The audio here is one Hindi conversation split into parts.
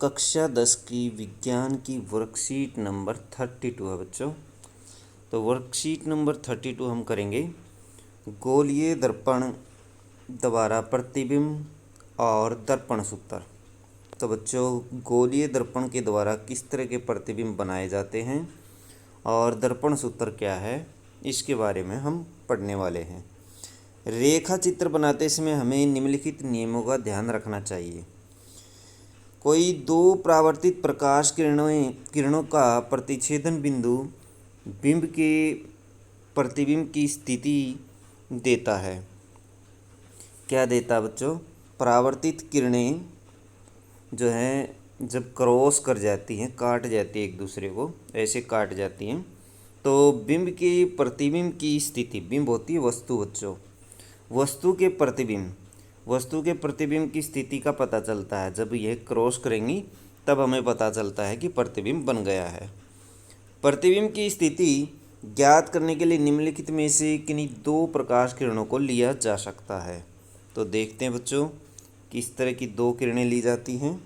कक्षा 10 की विज्ञान की वर्कशीट नंबर 32 है बच्चों। तो वर्कशीट नंबर 32 हम करेंगे गोलीय दर्पण द्वारा प्रतिबिंब और दर्पण सूत्र। तो बच्चों, गोलीय दर्पण के द्वारा किस तरह के प्रतिबिंब बनाए जाते हैं और दर्पण सूत्र क्या है, इसके बारे में हम पढ़ने वाले हैं। रेखा चित्र बनाते समय हमें निम्नलिखित नियमों का ध्यान रखना चाहिए। कोई दो परावर्तित प्रकाश किरणों का प्रतिच्छेदन बिंदु बिंब के प्रतिबिंब की स्थिति देता है। क्या देता बच्चों? परावर्तित किरणें जो हैं जब क्रॉस कर जाती हैं, काट जाती है एक दूसरे को, ऐसे काट जाती हैं, तो बिंब के प्रतिबिंब की स्थिति, बिंब होती है वस्तु बच्चों, वस्तु के प्रतिबिंब की स्थिति का पता चलता है। जब यह क्रॉस करेंगी तब हमें पता चलता है कि प्रतिबिंब बन गया है। प्रतिबिंब की स्थिति ज्ञात करने के लिए निम्नलिखित में से किन्हीं दो प्रकाश किरणों को लिया जा सकता है। तो देखते हैं बच्चों किस तरह की दो किरणें ली जाती हैं।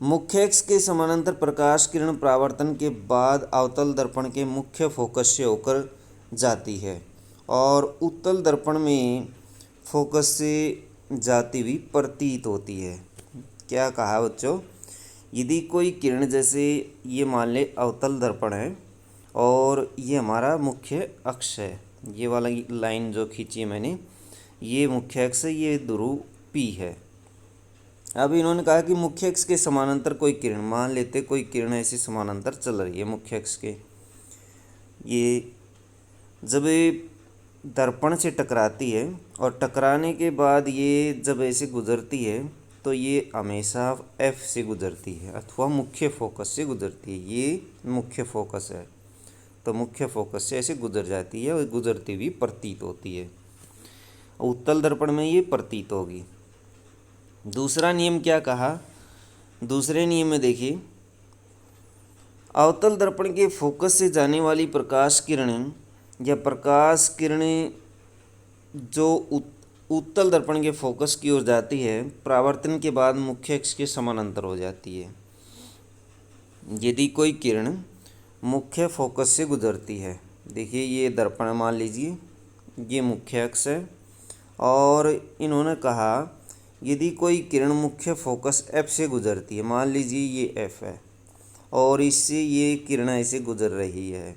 मुख्य अक्ष के समानांतर प्रकाश किरण परावर्तन के बाद अवतल दर्पण के मुख्य फोकस से होकर जाती है और उत्तल दर्पण में फोकस से जाती हुई प्रतीत होती है। क्या कहा बच्चों? यदि कोई किरण, जैसे ये मान ले अवतल दर्पण है और ये हमारा मुख्य अक्ष है, ये वाला लाइन जो खींची है मैंने, ये मुख्य अक्ष है, ये ध्रुव P है। अब इन्होंने कहा कि मुख्य अक्ष के समानांतर कोई किरण, मान लेते कोई किरण ऐसे समानांतर चल रही है मुख्य अक्ष के, ये जब दर्पण से टकराती है और टकराने के बाद ये जब ऐसे गुजरती है तो ये हमेशा F से गुजरती है अथवा मुख्य फोकस से गुजरती है। ये मुख्य फोकस है तो मुख्य फोकस से ऐसे गुजर जाती है और गुजरती हुई प्रतीत होती है। उत्तल दर्पण में ये प्रतीत होगी। दूसरा नियम क्या कहा? दूसरे नियम में देखिए, अवतल दर्पण के फोकस से जाने वाली प्रकाश किरणें या प्रकाश किरणें जो उत्तल दर्पण के फोकस की ओर जाती है, परावर्तन के बाद मुख्य अक्ष के समानांतर हो जाती है। यदि कोई किरण मुख्य फोकस से गुजरती है, देखिए ये दर्पण मान लीजिए, ये मुख्य अक्ष है और इन्होंने कहा यदि कोई किरण मुख्य फोकस F से गुजरती है, मान लीजिए ये F है और इससे ये किरण ऐसे गुजर रही है,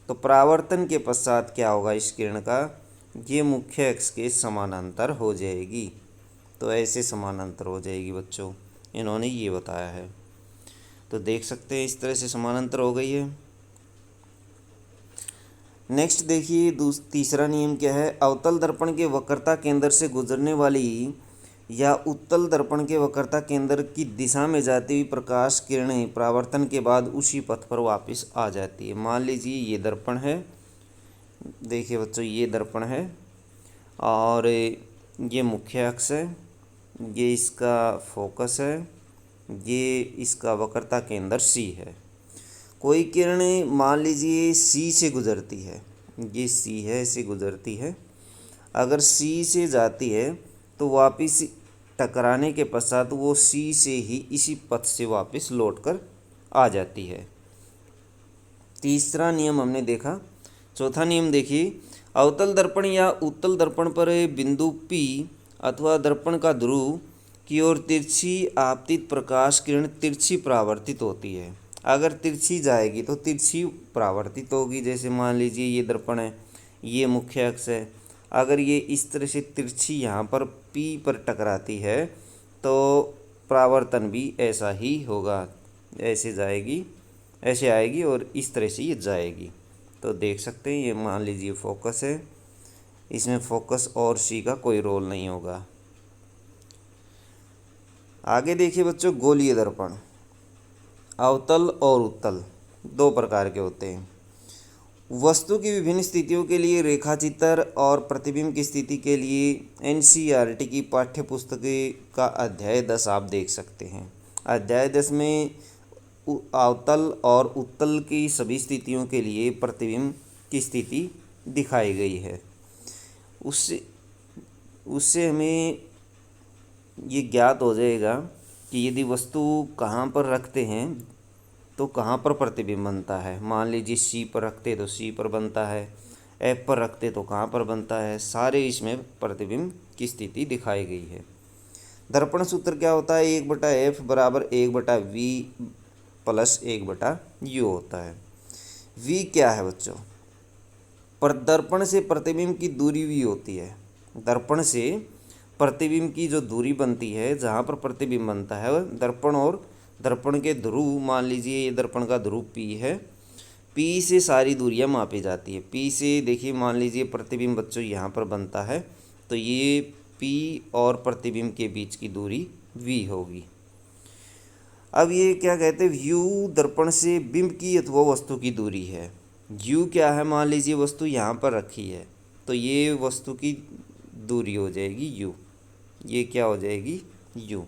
तो परावर्तन के पश्चात क्या होगा इस किरण का? ये मुख्य अक्ष के समानांतर हो जाएगी। तो ऐसे समानांतर हो जाएगी बच्चों, इन्होंने ये बताया है। तो देख सकते हैं इस तरह से समानांतर हो गई है। नेक्स्ट देखिए, तीसरा नियम क्या है? अवतल दर्पण के वक्रता केंद्र से गुजरने वाली या उत्तल दर्पण के वक्रता केंद्र की दिशा में जाती हुई प्रकाश किरणें परावर्तन के बाद उसी पथ पर वापस आ जाती है। मान लीजिए ये दर्पण है, देखिए बच्चों ये दर्पण है और ये मुख्य अक्ष है, ये इसका फोकस है, ये इसका वक्रता केंद्र C है। कोई किरण मान लीजिए C से गुजरती है, ये C है, से गुजरती है। अगर C से जाती है तो वापस टकराने के पश्चात वो C से ही इसी पथ से वापस लौट कर आ जाती है। तीसरा नियम हमने देखा। चौथा नियम देखिए, अवतल दर्पण या उत्तल दर्पण पर बिंदु P अथवा दर्पण का ध्रुव की ओर तिरछी आपतित प्रकाश किरण तिरछी परावर्तित होती है। अगर तिरछी जाएगी तो तिरछी परावर्तित होगी। जैसे मान लीजिए ये दर्पण है, ये मुख्य अक्ष है, अगर ये इस तरह से तिरछी यहाँ पर P पर टकराती है तो परावर्तन भी ऐसा ही होगा, ऐसे जाएगी, ऐसे आएगी और इस तरह से ये जाएगी। तो देख सकते हैं ये मान लीजिए फोकस है, इसमें फोकस और C का कोई रोल नहीं होगा। आगे देखिए बच्चों, गोलीय दर्पण अवतल और उत्तल दो प्रकार के होते हैं। वस्तु की विभिन्न स्थितियों के लिए रेखाचित्र और प्रतिबिंब की स्थिति के लिए NCERT की पाठ्य पुस्तक का अध्याय 10 आप देख सकते हैं। अध्याय 10 में अवतल और उत्तल की सभी स्थितियों के लिए प्रतिबिंब की स्थिति दिखाई गई है। उससे हमें ये ज्ञात हो जाएगा कि यदि वस्तु कहाँ पर रखते हैं तो कहाँ पर प्रतिबिंब बनता है। मान लीजिए सी पर रखते तो सी पर बनता है, एफ पर रखते तो कहाँ पर बनता है। सारे इसमें प्रतिबिंब की स्थिति दिखाई गई है। दर्पण सूत्र क्या होता है, 1/f बराबर 1/v प्लस 1/u होता है। v क्या है बच्चों, पर दर्पण से प्रतिबिंब की दूरी v होती है। दर्पण से प्रतिबिंब की जो दूरी बनती है, जहाँ पर प्रतिबिंब बनता है, दर्पण और दर्पण के ध्रुव, मान लीजिए ये दर्पण का ध्रुव P है, P से सारी दूरियां मापी जाती है। P से देखिए, मान लीजिए प्रतिबिंब बच्चों यहाँ पर बनता है, तो ये P और प्रतिबिंब के बीच की दूरी V होगी। अब ये क्या कहते हैं, व्यू दर्पण से बिंब की अथवा वस्तु की दूरी है। यू क्या है, मान लीजिए वस्तु यहाँ पर रखी है, तो ये वस्तु की दूरी हो जाएगी यू। ये क्या हो जाएगी, यू।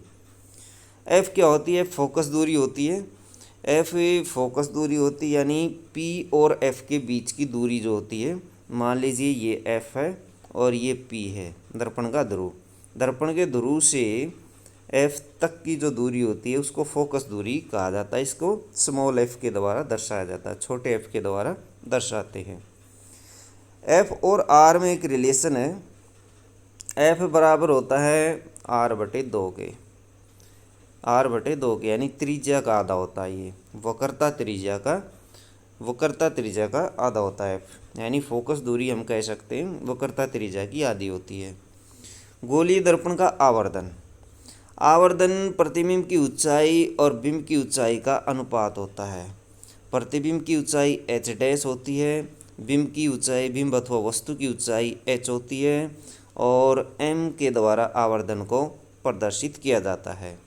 एफ क्या होती है, फोकस दूरी होती है। एफ फोकस दूरी होती है, यानी पी और एफ के बीच की दूरी जो होती है। मान लीजिए ये एफ है और ये पी है, दर्पण का ध्रुव। दर्पण के ध्रुव से एफ तक की जो दूरी होती है उसको फोकस दूरी कहा जाता है। इसको स्मॉल एफ के द्वारा दर्शाया जाता है, छोटे एफ के द्वारा दर्शाते हैं। एफ और आर में एक रिलेशन है। एफ बराबर होता है r/2 के, r/2 के, यानी त्रिज्या का आधा होता है। ये वक्रता त्रिज्या का आधा होता है एफ, यानी फोकस दूरी हम कह सकते हैं वक्रता त्रिज्या की आधी होती है। गोलीय दर्पण का आवर्धन, आवर्धन प्रतिबिंब की ऊंचाई और बिंब की ऊंचाई का अनुपात होता है। प्रतिबिंब की ऊंचाई h' होती है, बिंब की ऊंचाई, बिंब अथवा वस्तु की ऊंचाई h होती है, और m के द्वारा आवर्धन को प्रदर्शित किया जाता है।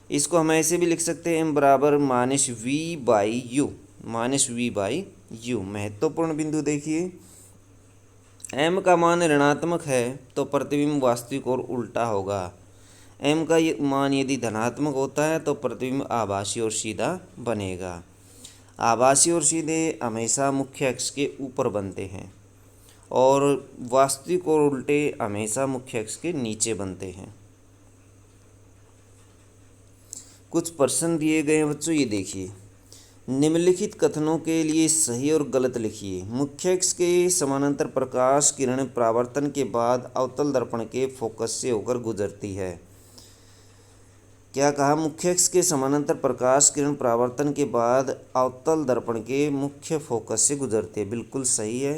इसको हम ऐसे भी लिख सकते हैं, m बराबर -v/u, -v/u। महत्वपूर्ण बिंदु देखिए, m का मान ऋणात्मक है तो प्रतिबिंब वास्तविक और उल्टा होगा। m का ये मान यदि धनात्मक होता है तो प्रतिबिंब आभासी और सीधा बनेगा। आभासी और सीधे हमेशा मुख्य अक्ष के ऊपर बनते हैं और वास्तविक और उल्टे हमेशा मुख्य अक्ष के नीचे बनते हैं। कुछ प्रश्न दिए गए हैं बच्चों, ये देखिए। निम्नलिखित कथनों के लिए सही और गलत लिखिए। मुख्य अक्ष के समानांतर प्रकाश किरण परावर्तन के बाद अवतल दर्पण के फोकस से होकर गुजरती है। क्या कहा, मुख्य अक्ष के समानांतर प्रकाश किरण परावर्तन के बाद अवतल दर्पण के मुख्य फोकस से गुजरती है। बिल्कुल सही है,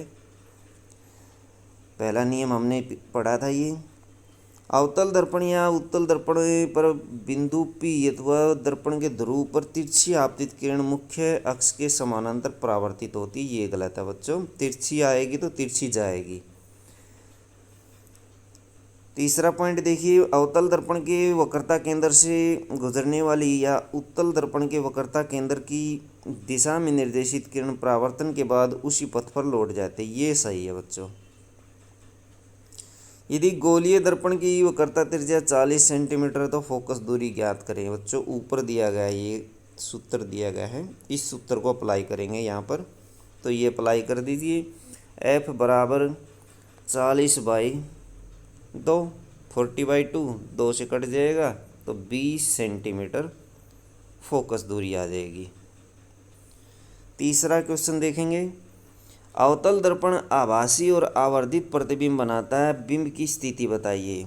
पहला नियम हमने पढ़ा था ये। अवतल दर्पण या उत्तल दर्पण पर बिंदु P अथवा दर्पण के ध्रुव पर तिरछी आपतित किरण मुख्य अक्ष के समानांतर परावर्तित होती है। ये गलत है बच्चों, तिरछी आएगी तो तिरछी जाएगी। तीसरा पॉइंट देखिए, अवतल दर्पण के वक्रता केंद्र से गुजरने वाली या उत्तल दर्पण के वक्रता केंद्र की दिशा में निर्देशित किरण परावर्तन के बाद उसी पथ पर लौट जाते। ये सही है बच्चों। यदि गोलीय दर्पण की वक्रता त्रिज्या 40 सेंटीमीटर तो फोकस दूरी ज्ञात करें। बच्चों ऊपर दिया गया है, ये सूत्र दिया गया है, इस सूत्र को अप्लाई करेंगे यहाँ पर। तो ये अप्लाई कर दीजिए, एफ बराबर 40/2, 40/2, 2 से कट जाएगा तो 20 सेंटीमीटर फोकस दूरी आ जाएगी। तीसरा क्वेश्चन देखेंगे, अवतल दर्पण आभासी और आवर्धित प्रतिबिंब बनाता है, बिंब की स्थिति बताइए।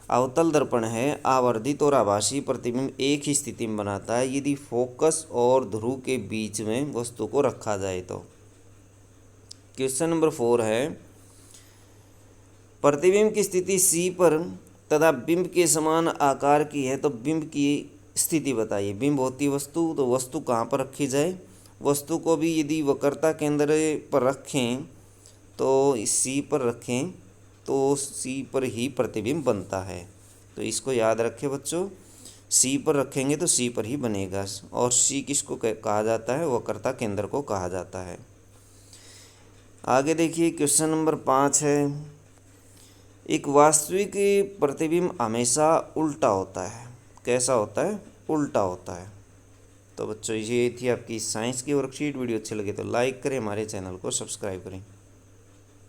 अवतल दर्पण है, आवर्धित और आभासी प्रतिबिंब एक ही स्थिति में बनाता है यदि फोकस और ध्रुव के बीच में वस्तु को रखा जाए तो। क्वेश्चन नंबर 4 है, प्रतिबिंब की स्थिति C पर तथा बिंब के समान आकार की है तो बिंब की स्थिति बताइए। बिंब होती वस्तु, तो वस्तु कहाँ पर रखी जाए। वस्तु को भी यदि वक्रता केंद्र पर रखें तो C पर रखें तो C पर ही प्रतिबिंब बनता है। तो इसको याद रखें बच्चों, C पर रखेंगे तो C पर ही बनेगा। और C किसको कहा जाता है, वक्रता केंद्र को कहा जाता है। आगे देखिए, क्वेश्चन नंबर 5 है, एक वास्तविक प्रतिबिंब हमेशा उल्टा होता है। कैसा होता है, उल्टा होता है। तो बच्चों ये थी आपकी साइंस की वर्कशीट। वीडियो अच्छी लगे तो लाइक करें, हमारे चैनल को सब्सक्राइब करें।